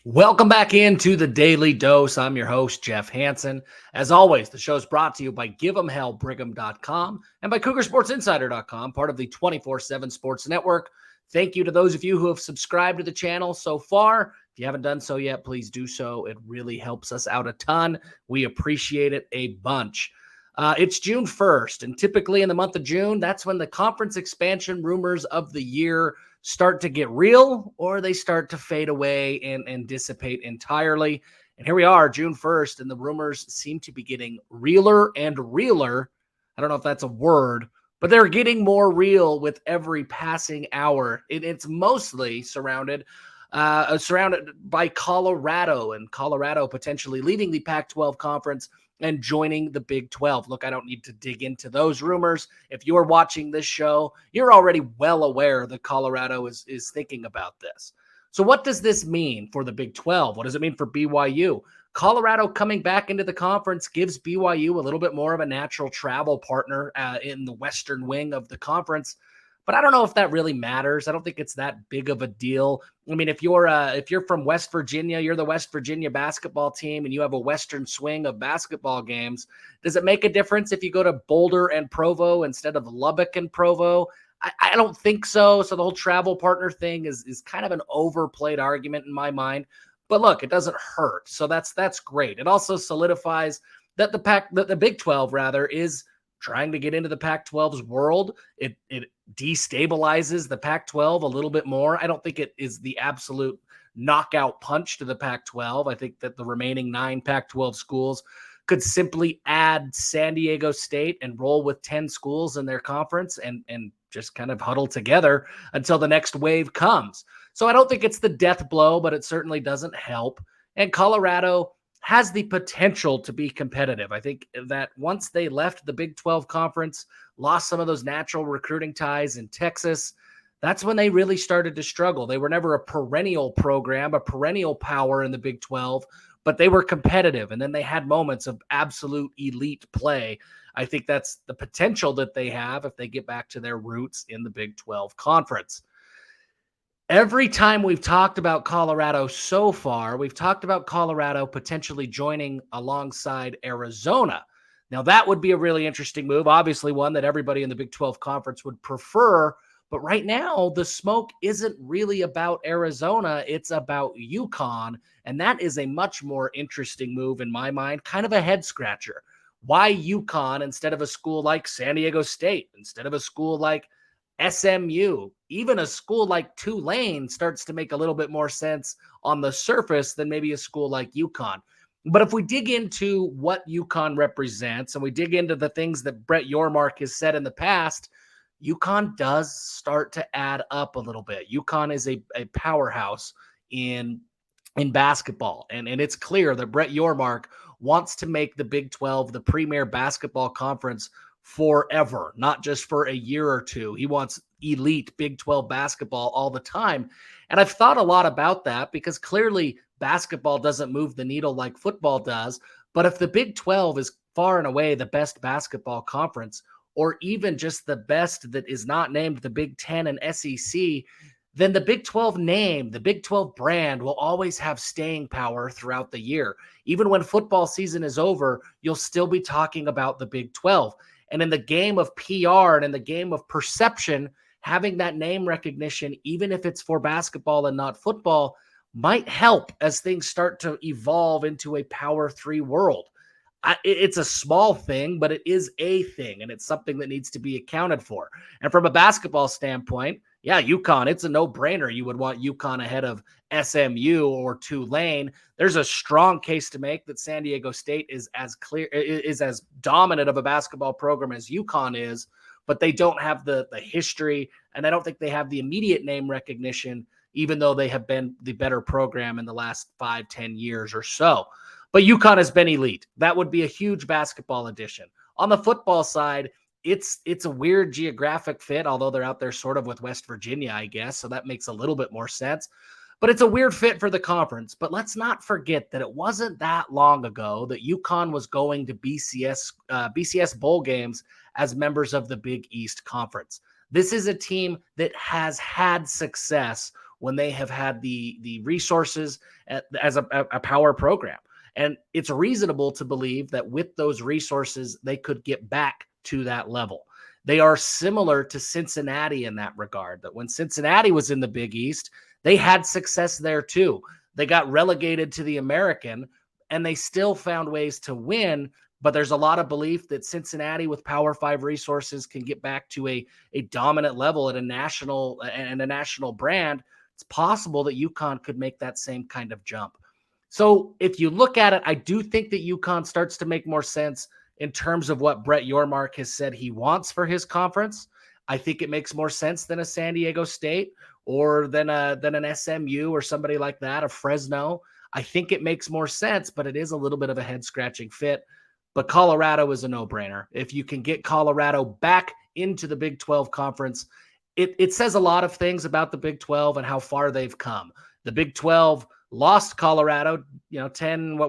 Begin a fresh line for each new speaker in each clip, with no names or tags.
Welcome back into the Daily Dose. I'm your host, Jeff Hansen. As always, the show is brought to you by Give'emHellBrigham.com and by CougarSportsInsider.com, part of the 24/7 Sports Network. Thank you to those of you who have subscribed to the channel so far. If you haven't done so yet, please do so. It really helps us out a ton. We appreciate it a bunch. It's June 1st, and typically in the month of June, that's when the conference expansion rumors of the year start to get real, or they start to fade away and dissipate entirely. And here we are, June 1st, and the rumors seem to be getting realer and realer. I don't know if that's a word, but they're getting more real with every passing hour. It's mostly surrounded by Colorado, and Colorado potentially leaving the Pac-12 conference and joining the Big 12. Look, I don't need to dig into those rumors. If you're watching this show, you're already well aware that Colorado is thinking about this. So what does this mean for the Big 12? What does it mean for BYU? Colorado coming back into the conference gives BYU a little bit more of a natural travel partner in the western wing of the conference. But I don't know if that really matters. I don't think it's that big of a deal. I mean, if you're from West Virginia, you're the West Virginia basketball team, and you have a western swing of basketball games, does it make a difference if you go to Boulder and Provo instead of Lubbock and Provo? I don't think so. So the whole travel partner thing is kind of an overplayed argument in my mind. But look, it doesn't hurt. So that's great. It also solidifies that the Big 12 rather is trying to get into the Pac-12's world. It destabilizes the Pac-12 a little bit more. I don't think it is the absolute knockout punch to the Pac-12. I think that the remaining 9 Pac-12 schools could simply add San Diego State and roll with 10 schools in their conference and just kind of huddle together until the next wave comes. So I don't think it's the death blow, but it certainly doesn't help. And Colorado has the potential to be competitive. I think that once they left the Big 12 conference, lost some of those natural recruiting ties in Texas, that's when they really started to struggle. They were never a perennial program, a perennial power in the Big 12, but they were competitive. And then they had moments of absolute elite play. I think that's the potential that they have if they get back to their roots in the Big 12 conference. Every time we've talked about Colorado so far, we've talked about Colorado potentially joining alongside Arizona. Now, that would be a really interesting move, obviously one that everybody in the Big 12 conference would prefer. But right now, the smoke isn't really about Arizona. It's about UConn. And that is a much more interesting move in my mind, kind of a head scratcher. Why UConn instead of a school like San Diego State, instead of a school like SMU? Even a school like Tulane starts to make a little bit more sense on the surface than maybe a school like UConn. But if we dig into what UConn represents and we dig into the things that Brett Yormark has said in the past, UConn does start to add up a little bit. UConn is a powerhouse in basketball. And it's clear that Brett Yormark wants to make the Big 12 the premier basketball conference forever, not just for a year or two. He wants elite Big 12 basketball all the time. And I've thought a lot about that because clearly basketball doesn't move the needle like football does. But if the Big 12 is far and away the best basketball conference, or even just the best that is not named the Big 10 and SEC, then the Big 12 name, the Big 12 brand will always have staying power throughout the year. Even when football season is over, you'll still be talking about the Big 12. And in the game of PR and in the game of perception, having that name recognition, even if it's for basketball and not football, might help as things start to evolve into a Power 3 world. It's a small thing, but it is a thing, and it's something that needs to be accounted for. And from a basketball standpoint, yeah, UConn, it's a no-brainer. You would want UConn ahead of SMU or Tulane. There's a strong case to make that San Diego State is as dominant of a basketball program as UConn is, but they don't have the history, and I don't think they have the immediate name recognition, even though they have been the better program in the last 5-10 years or so. But UConn has been elite. That would be a huge basketball addition. On the football side, it's a weird geographic fit, although they're out there sort of with West Virginia, I guess, so that makes a little bit more sense. But it's a weird fit for the conference. But let's not forget that it wasn't that long ago that UConn was going to BCS bowl games as members of the Big East Conference. This is a team that has had success when they have had the resources as a power program. And it's reasonable to believe that with those resources, they could get back to that level. They are similar to Cincinnati in that regard, that when Cincinnati was in the Big East, they had success there too. They got relegated to the American, and they still found ways to win. But there's a lot of belief that Cincinnati with Power 5 resources can get back to a dominant level at a national brand. It's possible that UConn could make that same kind of jump. So if you look at it, I do think that UConn starts to make more sense in terms of what Brett Yormark has said he wants for his conference. I think it makes more sense than a San Diego State or than an SMU or somebody like that, a Fresno. I think it makes more sense, but it is a little bit of a head-scratching fit. But Colorado is a no-brainer. If you can get Colorado back into the Big 12 conference, it says a lot of things about the Big 12 and how far they've come. The Big 12 lost Colorado, 10,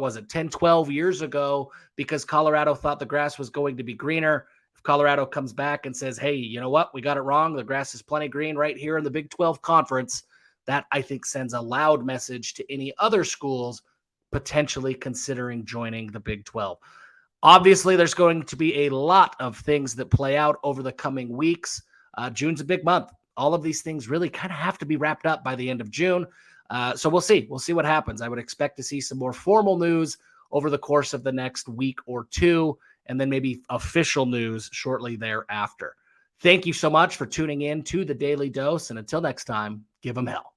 12 years ago because Colorado thought the grass was going to be greener. If Colorado comes back and says, hey, you know what? We got it wrong. The grass is plenty green right here in the Big 12 conference. That, I think, sends a loud message to any other schools potentially considering joining the Big 12. Obviously, there's going to be a lot of things that play out over the coming weeks. June's a big month. All of these things really kind of have to be wrapped up by the end of June. So we'll see. We'll see what happens. I would expect to see some more formal news over the course of the next week or two, and then maybe official news shortly thereafter. Thank you so much for tuning in to the Daily Dose. And until next time, give them hell.